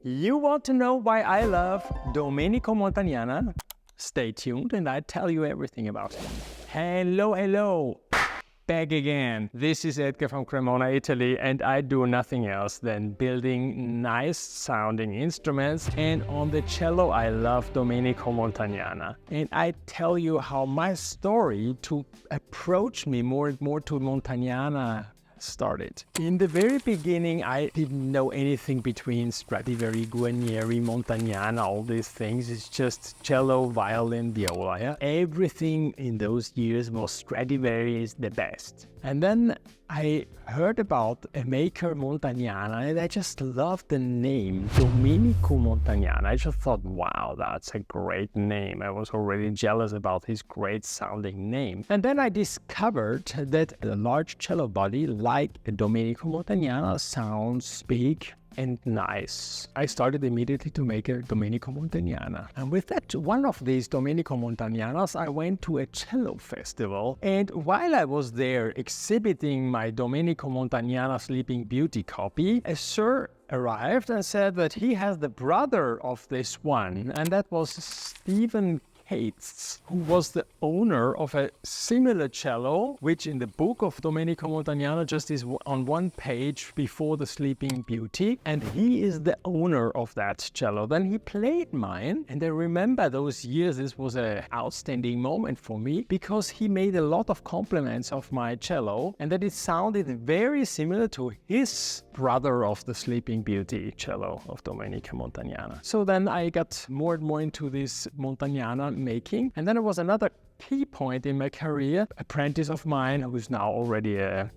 You want to know why I love Domenico Montagnana? Stay tuned and I tell you everything about him. Hello, back again. This is Edgar from Cremona, Italy, and I do nothing else than building nice sounding instruments. And on the cello, I love Domenico Montagnana. And I tell you how my story to approach me more and more to Montagnana started. In the very beginning, I didn't know anything between Stradivari, Guarneri, Montagnana, all these things. It's just cello, violin, viola. Yeah? Everything in those years was Stradivari is the best. And then I heard about a maker, Montagnana, and I just loved the name, Domenico Montagnana. I just thought, wow, that's a great name. I was already jealous about his great sounding name. And then I discovered that a large cello body like Domenico Montagnana sounds big and nice. I started immediately to make a Domenico Montagnana. And with that, one of these Domenico Montagnanas, I went to a cello festival. And while I was there exhibiting my Domenico Montagnana Sleeping Beauty copy, a sir arrived and said that he has the brother of this one, and that was Stephen Cates, who was the owner of a similar cello, which in the book of Domenico Montagnana just is on one page before the Sleeping Beauty, and he is the owner of that cello. Then he played mine, and I remember those years. This was an outstanding moment for me because he made a lot of compliments of my cello, and that it sounded very similar to his brother of the Sleeping Beauty cello of Domenico Montagnana. So then I got more and more into this Montagnana making, and then there was another key point in my career. Apprentice of mine who is now already a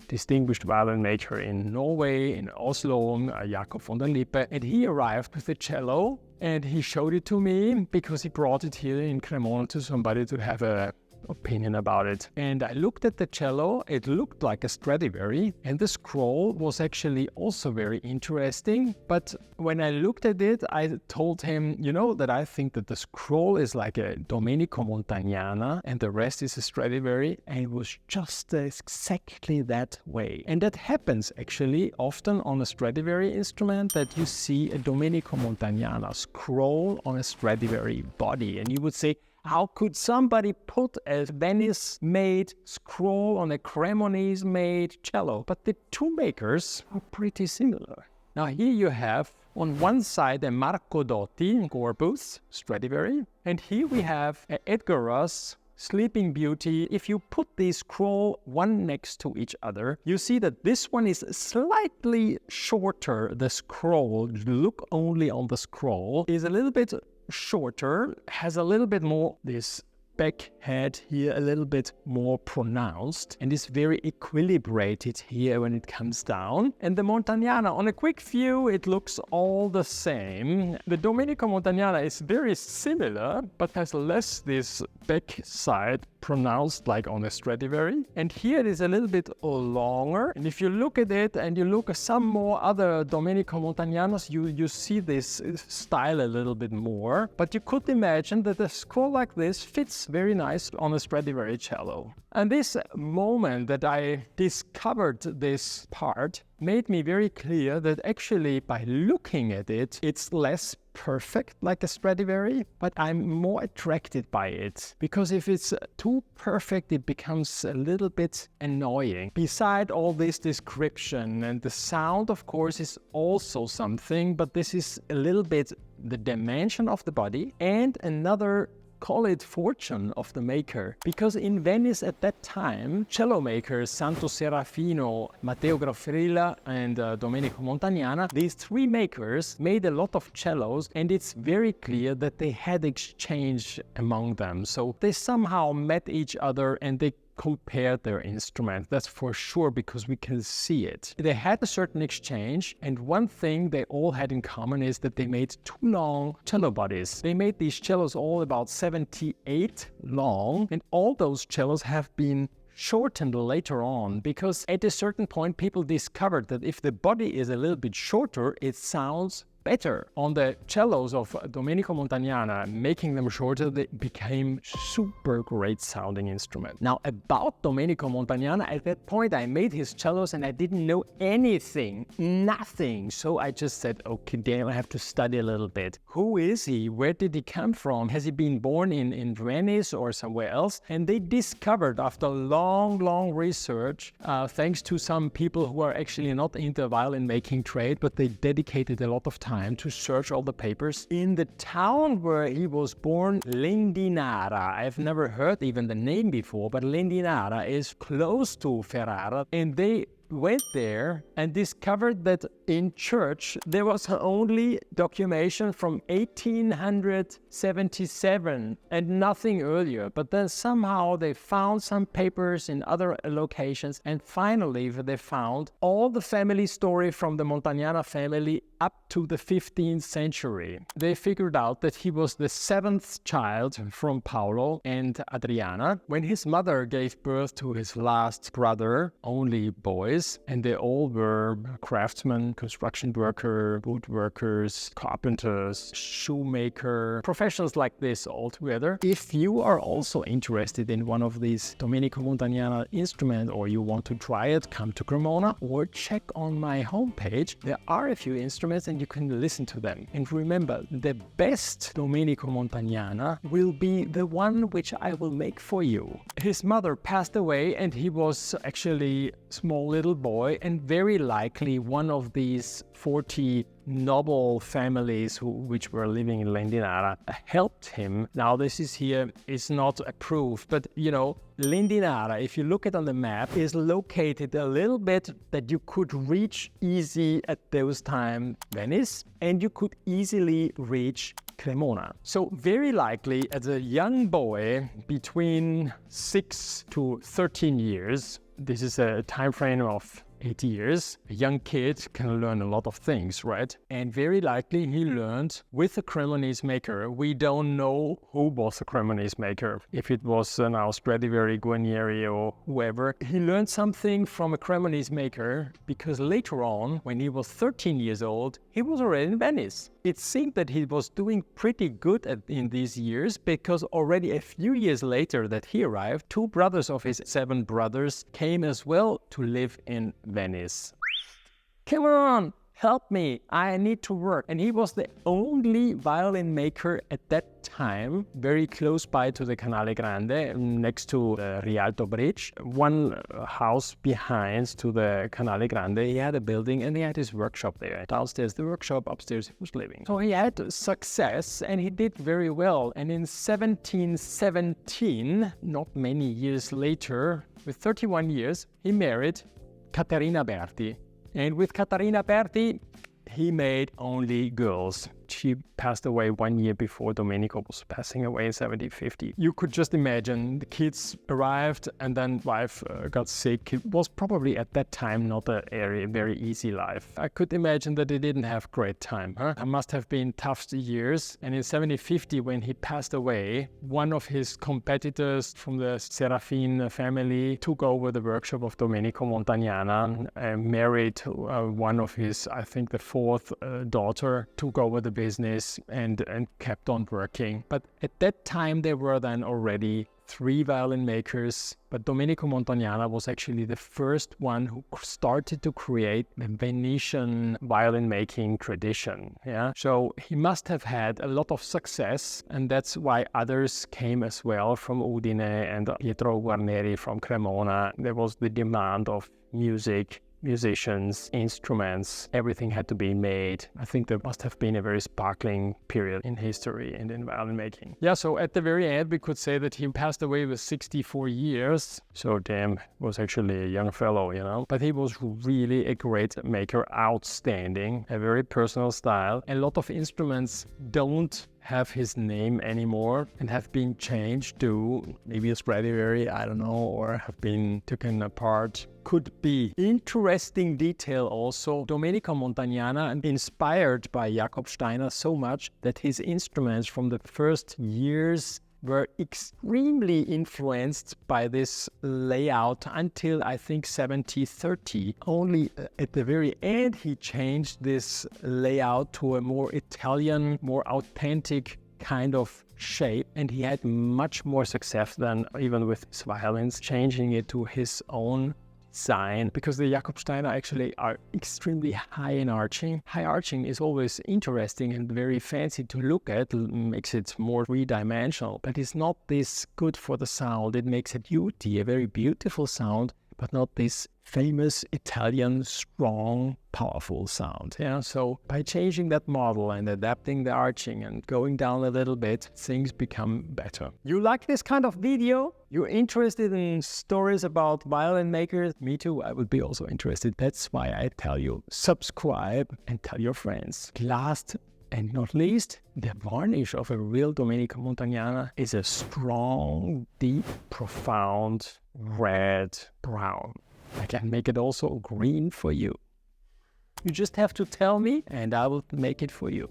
distinguished violin maker in Norway, in Oslo, Jakob von der Lippe, and he arrived with the cello and he showed it to me because he brought it here in Cremona to somebody to have a opinion about it. And I looked at the cello, it looked like a Stradivari, and the scroll was actually also very interesting. But when I looked at it, I told him, you know, that I think that the scroll is like a Domenico Montagnana and the rest is a Stradivari, and it was just exactly that way. And that happens actually often on a Stradivari instrument, that you see a Domenico Montagnana scroll on a Stradivari body, and you would say, how could somebody put a Venice-made scroll on a Cremonese-made cello? But the two makers are pretty similar. Now here you have on one side a Marco Dotti Gorbus Stradivari, and here we have a Edgar Russ Sleeping Beauty. If you put these scroll one next to each other, you see that this one is slightly shorter. The scroll, look only on the scroll, is a little bit shorter, has a little bit more this back head here, a little bit more pronounced, and is very equilibrated here when it comes down. And the Montagnana, on a quick view, it looks all the same. The Domenico Montagnana is very similar, but has less this back side pronounced like on a Stradivari. And here it is a little bit longer. And if you look at it and you look at some more other Domenico Montagnanas, you see this style a little bit more. But you could imagine that a scroll like this fits very nice on a Stradivari cello. And this moment that I discovered this part made me very clear that actually by looking at it, it's less perfect like a Stradivari, but I'm more attracted by it, because if it's too perfect, it becomes a little bit annoying. Beside all this description, and the sound of course is also something, but this is a little bit the dimension of the body and another, call it, fortune of the maker. Because in Venice at that time, cello makers Santo Serafino, Matteo Graffrilla and Domenico Montagnana, these three makers made a lot of cellos, and it's very clear that they had exchange among them. So they somehow met each other and they compared their instruments. That's for sure, because we can see it. They had a certain exchange, and one thing they all had in common is that they made two long cello bodies. They made these cellos all about 78 long, and all those cellos have been shortened later on, because at a certain point people discovered that if the body is a little bit shorter, it sounds better. On the cellos of Domenico Montagnana, making them shorter, they became super great sounding instrument. Now about Domenico Montagnana, at that point I made his cellos and I didn't know anything, nothing. So I just said, okay, damn, I have to study a little bit. Who is he? Where did he come from? Has he been born in Venice or somewhere else? And they discovered after long research, thanks to some people who are actually not in the violin making trade, but they dedicated a lot of time to search all the papers. In the town where he was born, Lindinara, I've never heard even the name before, but Lindinara is close to Ferrara, and they went there and discovered that in church there was only documentation from 1877 and nothing earlier. But then somehow they found some papers in other locations, and finally they found all the family story from the Montagnana family up to the 15th century. They figured out that he was the 7th child from Paolo and Adriana. When his mother gave birth to his last brother, only boys, and they all were craftsmen, construction worker, woodworkers, carpenters, shoemaker, professions like this all together. If you are also interested in one of these Domenico Montagnana instruments, or you want to try it, come to Cremona or check on my homepage. There are a few instruments and you can listen to them. And remember, the best Domenico Montagnana will be the one which I will make for you. His mother passed away and he was actually a small little boy, and very likely one of these 40 noble families which were living in Lindinara helped him. Now this is not approved, but you know, Lindinara, if you look at on the map, is located a little bit that you could reach easy at those time Venice, and you could easily reach Cremona. So very likely as a young boy between 6 to 13 years, this is a time frame of 8 years, a young kid can learn a lot of things, right? And very likely he learned with a Cremonese maker. We don't know who was a Cremonese maker. If it was now Stradivari, Guarnieri or whoever. He learned something from a Cremonese maker because later on, when he was 13 years old, he was already in Venice. It seemed that he was doing pretty good in these years, because already a few years later that he arrived, 2 brothers of his 7 brothers came as well to live in Venice. Come on, help me, I need to work. And he was the only violin maker at that time, very close by to the Canale Grande, next to the Rialto Bridge, one house behind to the Canale Grande. He had a building and he had his workshop there. Downstairs the workshop, upstairs he was living. So he had success and he did very well. And in 1717, not many years later, with 31 years, he married Caterina Berti. And with Caterina Berti, he made only girls. She passed away 1 year before Domenico was passing away in 1750. You could just imagine the kids arrived and then wife got sick. It was probably at that time not a very easy life. I could imagine that they didn't have great time. It must have been tough years. And in 1750, when he passed away, one of his competitors from the Serafin family took over the workshop of Domenico Montagnana and married one of his, I think the 4th daughter, took over the business and kept on working. But at that time there were then already 3 violin makers, but Domenico Montagnana was actually the first one who started to create the Venetian violin making tradition. Yeah, so he must have had a lot of success, and that's why others came as well from Udine and Pietro Guarnieri from Cremona. There was the demand of music, musicians, instruments, everything had to be made. I think there must have been a very sparkling period in history and in violin making. Yeah, so at the very end we could say that he passed away with 64 years. So damn, was actually a young fellow, you know. But he was really a great maker, outstanding, a very personal style. A lot of instruments don't have his name anymore and have been changed to maybe a Stradivari, I don't know, or have been taken apart. Could be. Interesting detail also, Domenico Montagnana inspired by Jakob Steiner so much that his instruments from the first years were extremely influenced by this layout until I think 70-30. Only at the very end he changed this layout to a more Italian, more authentic kind of shape, and he had much more success than even with his violins, changing it to his own design, because the Jakob Steiner actually are extremely high in arching. High arching is always interesting and very fancy to look at, makes it more three-dimensional, but it's not this good for the sound. It makes a beauty, a very beautiful sound, but not this famous Italian, strong, powerful sound. Yeah, so by changing that model and adapting the arching and going down a little bit, things become better. You like this kind of video? You're interested in stories about violin makers? Me too, I would be also interested. That's why I tell you, subscribe and tell your friends. Last and not least, the varnish of a real Domenico Montagnana is a strong, deep, profound red brown. I can make it also green for you. You just have to tell me and I will make it for you.